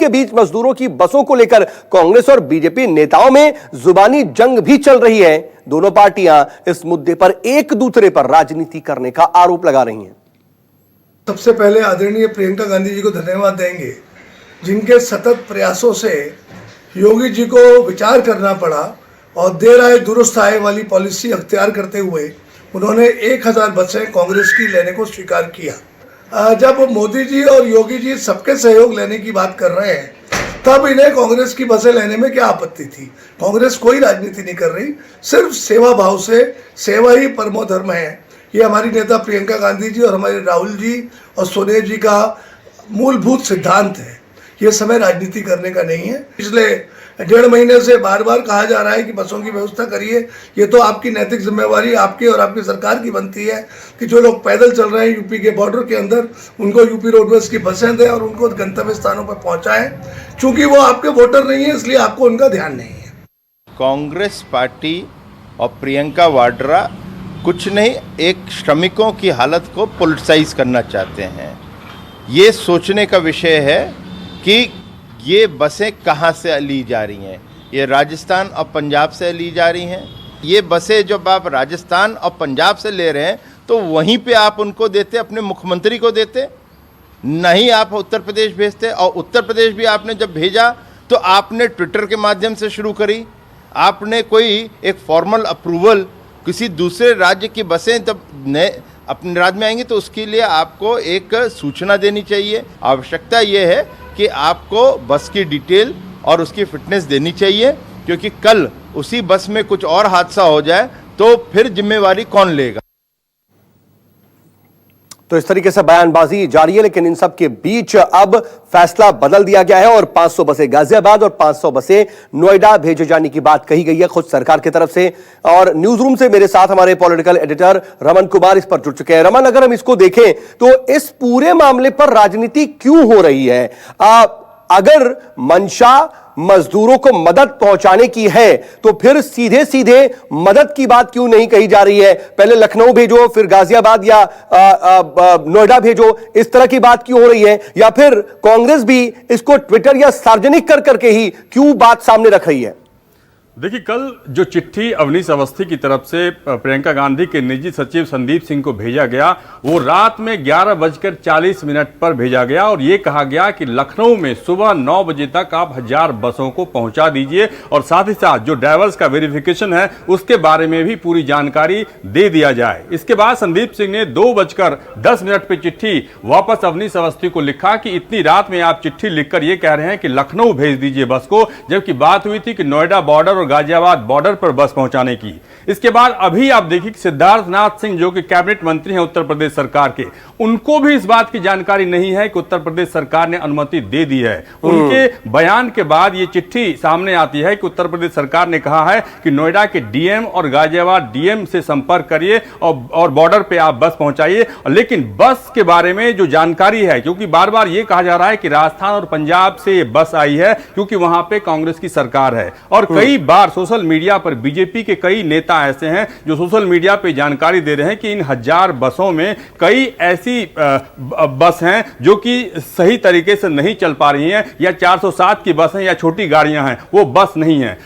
के बीच मजदूरों की बसों को लेकर कांग्रेस और बीजेपी नेताओं में जुबानी जंग भी चल रही है। दोनों पार्टियां इस मुद्दे पर एक दूसरे पर राजनीति करने का आरोप लगा रही हैं। सबसे पहले आदरणीय प्रियंका गांधी जी को धन्यवाद देंगे, जिनके सतत प्रयासों से योगी जी को विचार करना पड़ा और देर आए दुरुस्त आए वाली पॉलिसी अख्तियार करते हुए उन्होंने 1000 बसें कांग्रेस की लेने को स्वीकार किया। जब मोदी जी और योगी जी सबके सहयोग लेने की बात कर रहे हैं, तब इन्हें कांग्रेस की बसें लेने में क्या आपत्ति थी। कांग्रेस कोई राजनीति नहीं कर रही, सिर्फ सेवा भाव से, सेवा ही परमो धर्म है। ये हमारी नेता प्रियंका गांधी जी और हमारे राहुल जी और सोनिया जी का मूलभूत सिद्धांत है। ये समय राजनीति करने का नहीं है। पिछले 1.5 महीने से बार बार कहा जा रहा है कि बसों की व्यवस्था करिए। ये तो आपकी नैतिक जिम्मेवारी आपकी और आपकी सरकार की बनती है कि जो लोग पैदल चल रहे हैं यूपी के बॉर्डर के अंदर, उनको यूपी रोडवेज की बसें दें और उनको गंतव्य स्थानों पर पहुंचाएं। चूंकि वो आपके वोटर नहीं है, इसलिए आपको उनका ध्यान नहीं है। कांग्रेस पार्टी और प्रियंका वाड्रा कुछ नहीं, एक श्रमिकों की हालत को पॉलिटिसाइज करना चाहते हैं। ये सोचने का विषय है कि ये बसें कहाँ से ली जा रही हैं। ये राजस्थान और पंजाब से ली जा रही हैं। ये बसें जब आप राजस्थान और पंजाब से ले रहे हैं तो वहीं पे आप उनको देते, अपने मुख्यमंत्री को देते, नहीं आप उत्तर प्रदेश भेजते। और उत्तर प्रदेश भी आपने जब भेजा तो आपने ट्विटर के माध्यम से शुरू करी। आपने कोई एक फॉर्मल अप्रूवल, किसी दूसरे राज्य की बसें जब नए अपने राज्य में आएंगी तो उसके लिए आपको एक सूचना देनी चाहिए। आवश्यकता ये है कि आपको बस की डिटेल और उसकी फिटनेस देनी चाहिए, क्योंकि कल उसी बस में कुछ और हादसा हो जाए तो फिर जिम्मेवारी कौन लेगा। तो इस तरीके से बयानबाजी जारी है, लेकिन इन सब के बीच अब फैसला बदल दिया गया है और 500 बसें गाजियाबाद और 500 बसें नोएडा भेजे जाने की बात कही गई है खुद सरकार की तरफ से। और न्यूज रूम से मेरे साथ हमारे पॉलिटिकल एडिटर रमन कुमार इस पर जुड़ चुके हैं। रमन, अगर हम इसको देखें तो इस पूरे मामले पर राजनीति क्यों हो रही है? अगर मंशा मजदूरों को मदद पहुंचाने की है तो फिर सीधे सीधे मदद की बात क्यों नहीं कही जा रही है? पहले लखनऊ भेजो, फिर गाजियाबाद या नोएडा भेजो, इस तरह की बात क्यों हो रही है? या फिर कांग्रेस भी इसको ट्विटर या सार्वजनिक कर करके ही क्यों बात सामने रख रही है? देखिए, कल जो चिट्ठी अवनीश अवस्थी की तरफ से प्रियंका गांधी के निजी सचिव संदीप सिंह को भेजा गया, वो रात में 11:40 पर भेजा गया और ये कहा गया कि लखनऊ में सुबह 9 बजे तक आप 1000 बसों को पहुंचा दीजिए और साथ ही साथ जो ड्राइवर्स का वेरिफिकेशन है उसके बारे में भी पूरी जानकारी दे दिया जाए। इसके बाद संदीप सिंह ने 2:10 पे चिट्ठी वापस अवनीश अवस्थी को लिखा कि इतनी रात में आप चिट्ठी लिखकर ये कह रहे हैं कि लखनऊ भेज दीजिए बस को, जबकि बात हुई थी कि नोएडा बॉर्डर गाजियाबाद बॉर्डर पर बस पहुंचाने की। इसके बाद अभी आप देखिए सिद्धार्थनाथ सिंह जो कि कैबिनेट मंत्री हैं उत्तर प्रदेश सरकार के, उनको भी इस बात की जानकारी नहीं है कि उत्तर प्रदेश सरकार ने अनुमति दे दी है। उनके बयान के बाद ये चिट्ठी सामने आती है कि उत्तर प्रदेश सरकार ने कहा है कि नोएडा के डीएम और गाजियाबाद डीएम से संपर्क करिए और बॉर्डर पे आप बस पहुंचाइए। लेकिन बस के बारे में जो जानकारी है, क्योंकि बार बार ये कहा जा रहा है कि राजस्थान और पंजाब से ये बस आई है क्योंकि वहां पे कांग्रेस की सरकार है और कई बार सोशल मीडिया पर बीजेपी के कई नेता ऐसे हैं जो सोशल मीडिया पे जानकारी दे रहे हैं कि इन 1000 बसों में कई ऐसी बस हैं जो कि सही तरीके से नहीं चल पा रही हैं, या 407 की बस हैं या छोटी गाड़ियां हैं, वो बस नहीं है।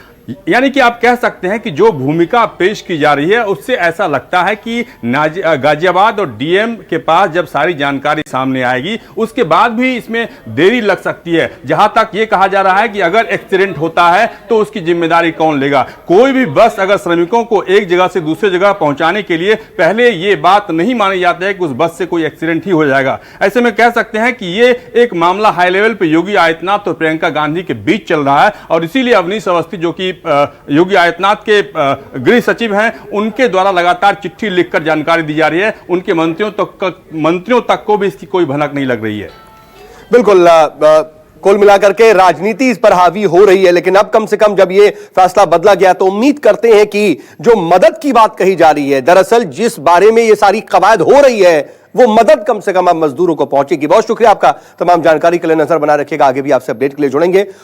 यानी कि आप कह सकते हैं कि जो भूमिका पेश की जा रही है उससे ऐसा लगता है कि गाजियाबाद और डीएम के पास जब सारी जानकारी सामने आएगी उसके बाद भी इसमें देरी लग सकती है। जहां तक ये कहा जा रहा है कि अगर एक्सीडेंट होता है तो उसकी जिम्मेदारी कौन लेगा। कोई भी बस अगर श्रमिकों को एक जगह से दूसरी जगह पहुंचाने के लिए पहले ये बात नहीं मानी जाती है कि उस बस से कोई एक्सीडेंट ही हो जाएगा। ऐसे में कह सकते हैं कि ये एक मामला हाई लेवल पे योगी आदित्यनाथ और प्रियंका गांधी के बीच चल रहा है और इसीलिए अवनीश अवस्थी जो कि योगी आदित्यनाथ के गृह सचिव हैं, उनके द्वारा लगातार चिट्ठी लिखकर जानकारी दी जा रही है। उनके मंत्रियों तक को भी इसकी कोई भनक नहीं लग रही है। बिल्कुल, कुल मिलाकर के राजनीति इस पर हावी हो रही है, लेकिन अब कम से कम जब ये फैसला बदला गया तो उम्मीद करते हैं कि जो मदद की बात कही जा रही है, दरअसल जिस बारे में ये सारी कवायद हो रही है वो मदद कम से कम अब मजदूरों को पहुंचेगी। बहुत शुक्रिया आपका तमाम जानकारी के लिए। नजर बना रखिएगा, आगे भी आपसे अपडेट के लिए जुड़ेंगे।